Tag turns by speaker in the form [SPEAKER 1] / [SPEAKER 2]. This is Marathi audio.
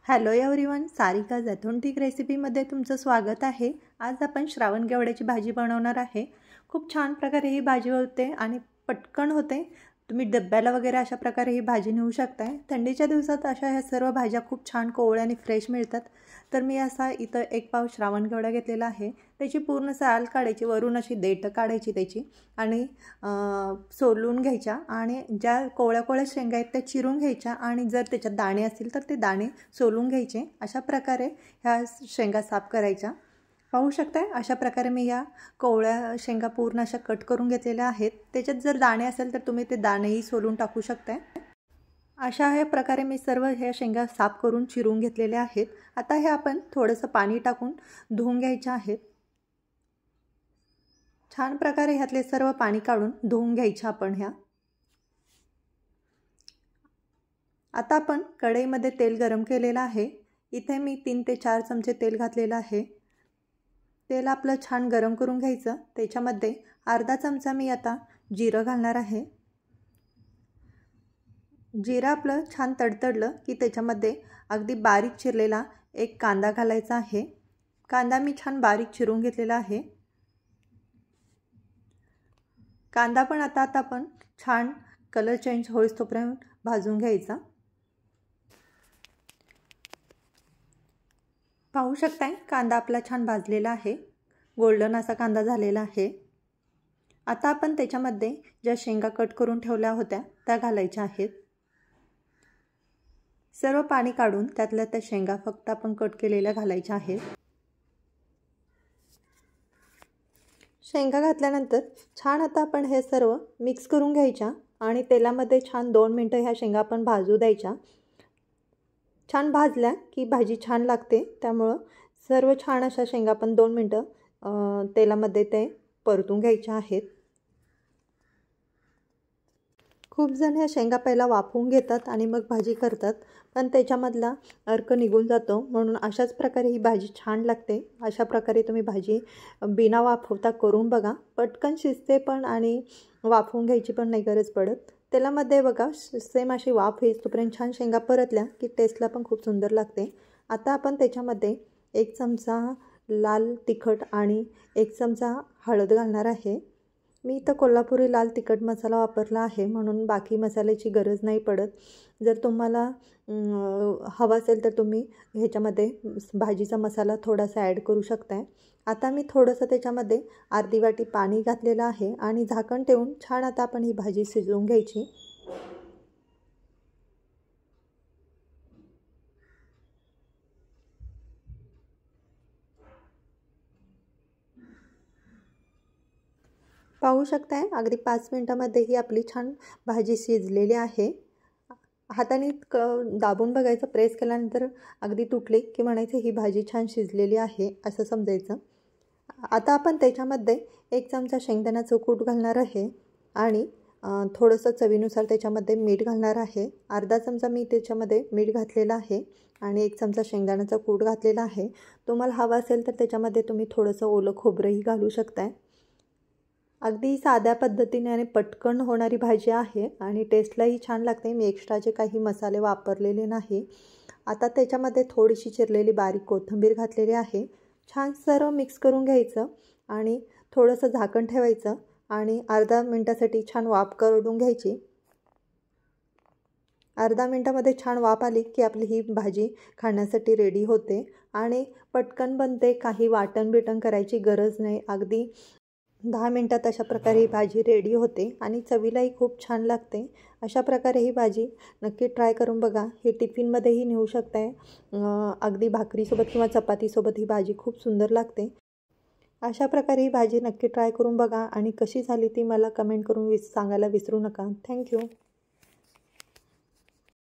[SPEAKER 1] हॅलो एव्हरीवन, सारिका झैथुनटिक रेसिपीमध्ये तुमचं स्वागत आहे। आज आपण श्रावण घेवड्याची भाजी बनवणार आहे। खूप छान प्रकारे ही भाजी होते आणि पटकन होते। तुम्ही डब्याला वगैरे अशा प्रकारे ही भाजी नेऊ शकताय। थंडीच्या दिवसात अशा ह्या सर्व भाज्या खूप छान कोवळ्या आणि फ्रेश मिळतात। तर मी असा इथं 1 पाव श्रावण घेवडा घेतलेला आहे। त्याची पूर्ण साल काढायची, वरून अशी देठ काढायची त्याची आणि सोलून घ्यायच्या आणि ज्या कोवळ्या शेंगा आहेत त्या चिरून घ्यायच्या आणि जर त्याच्यात दाणे असतील तर ते दाणे सोलून घ्यायचे। अशा प्रकारे ह्या शेंगा साफ करायच्या। पाहू शकताय अशा प्रकारे मी या कोवळ्या शेंगा पूर्ण अशा कट करून घेतलेल्या आहेत। त्याच्यात जर दाणे असेल तर तुम्ही ते दाणेही सोलून टाकू शकताय। अशा ह्या प्रकारे मी सर्व ह्या शेंगा साफ करून चिरून घेतलेल्या आहेत। आता हे आपण थोडंसं पाणी टाकून धुवून घ्यायचे आहेत। छान प्रकारे ह्यातले सर्व पाणी काढून धुवून घ्यायचे आपण ह्या। आता आपण कढईमध्ये तेल गरम केलेलं आहे। इथे मी 3 ते 4 चमचे तेल घातलेलं आहे। तेल आपलं छान गरम करून घ्यायचं। त्याच्यामध्ये अर्धा चमचा मी आता जिरं घालणार आहे। जिरं आपलं छान तडतडलं की त्याच्यामध्ये अगदी बारीक चिरलेला एक कांदा घालायचा आहे। कांदा मी छान बारीक चिरून घेतलेला आहे। कांदा पण आता आपण छान कलर चेंज होईस्तोपर्यंत भाजून घ्यायचा। पाहू शकताय कांदा आपला छान भाजलेला आहे, गोल्डन असा कांदा झालेला आहे। आता आपण त्याच्यामध्ये ज्या शेंगा कट करून ठेवल्या होत्या त्या घालायच्या आहेत। सर्व पाणी काढून त्यातल्या त्या शेंगा फक्त आपण कट केलेल्या घालायच्या आहेत। शेंगा घातल्यानंतर छान आता आपण हे सर्व मिक्स करून घ्यायच्या आणि तेलामध्ये छान 2 मिनिटं ह्या शेंगा आपण भाजू द्यायच्या। छान भाजल्या की भाजी छान लागते, त्यामुळे सर्व छान अशा शेंगा आपण 2 मिनिटं तेलामध्ये ते परतून घ्यायच्या आहेत। खूप जण ह्या शेंगा पहिला वाफवून घेतात आणि मग भाजी करतात, पण त्याच्यामधला अर्क निघून जातो, म्हणून अशाच प्रकारे ही भाजी छान लागते। अशा प्रकारे तुम्ही भाजी बिना वाफवता करून बघा, पटकन शिजते पण आणि वाफवून घ्यायची पण नाही गरज पडत। तेलामध्ये बघा सेम अशी वाफ येईस्तोपर्यंत छान शेंगा परतल्या की टेस्टला पण खूप सुंदर लागते। आता आपण त्याच्यामध्ये 1 चमचा लाल तिखट आणि 1 चमचा हळद घालणार आहे। मी इथं कोल्हापुरी लाल तिखट मसाला वापरला आहे, म्हणून बाकी मसाल्याची गरज नाही पडत। जर तुम्हाला हवा असेल तर तुम्ही ह्याच्यामध्ये भाजीचा मसाला थोडासा ॲड करू शकताय। आता मी थोडंसं त्याच्यामध्ये अर्धी वाटी पाणी घातलेलं आहे आणि झाकण ठेवून छान आता आपण ही भाजी शिजवून घ्यायची। पाहू शकताय अगदी 5 मिनिटांमध्ये ही आपली छान भाजी शिजलेली आहे। हाताने दाबून बघायचं, प्रेस केल्यानंतर अगदी तुटली की म्हणायचं ही भाजी छान शिजलेली आहे असं समजायचं। आता आपण त्याच्यामध्ये 1 चमचा शेंगदाण्याचं कूट घालणार आहे आणि थोडंसं चवीनुसार त्याच्यामध्ये मीठ घालणार आहे। अर्धा चमचा मी त्याच्यामध्ये मीठ घातलेलं आहे आणि 1 चमचा शेंगदाण्याचा कूट घातलेला आहे। तुम्हाला हवा असेल तर त्याच्यामध्ये तुम्ही थोडंसं ओलं खोबरंही घालू शकताय। अगदी साध्या पद्धतीने आणि पटकन होणारी भाजी आहे आणि टेस्टलाही छान लागते। मी एक्स्ट्राचे काही मसाले वापरलेले नाही। आता त्याच्यामध्ये थोडीशी चिरलेली बारीक कोथिंबीर घातलेली आहे। छान सर्व मिक्स करून घ्यायचं आणि थोडंसं झाकण ठेवायचं आणि अर्धा मिनिटासाठी छान वाफ काढून घ्यायची। अर्धा मिनिटामध्ये छान वाफ आली की आपली ही भाजी खाण्यासाठी रेडी होते आणि पटकन बनते। काही वाटण बिटण करायची गरज नाही, अगदी 10 मिनिटात अशा प्रकारे ही भाजी रेडी होते आणि चवीलाही खूप छान लागते। अशा प्रकारे ही भाजी नक्की ट्राय करून बघा। हे टिफिनमध्येही नेऊ शकताय, अगदी भाकरीसोबत किंवा चपातीसोबत ही भाजी खूप सुंदर लागते। अशा प्रकारे ही भाजी नक्की ट्राय करून बघा आणि कशी झाली ती मला कमेंट करून सांगायला विसरू नका। थँक्यू।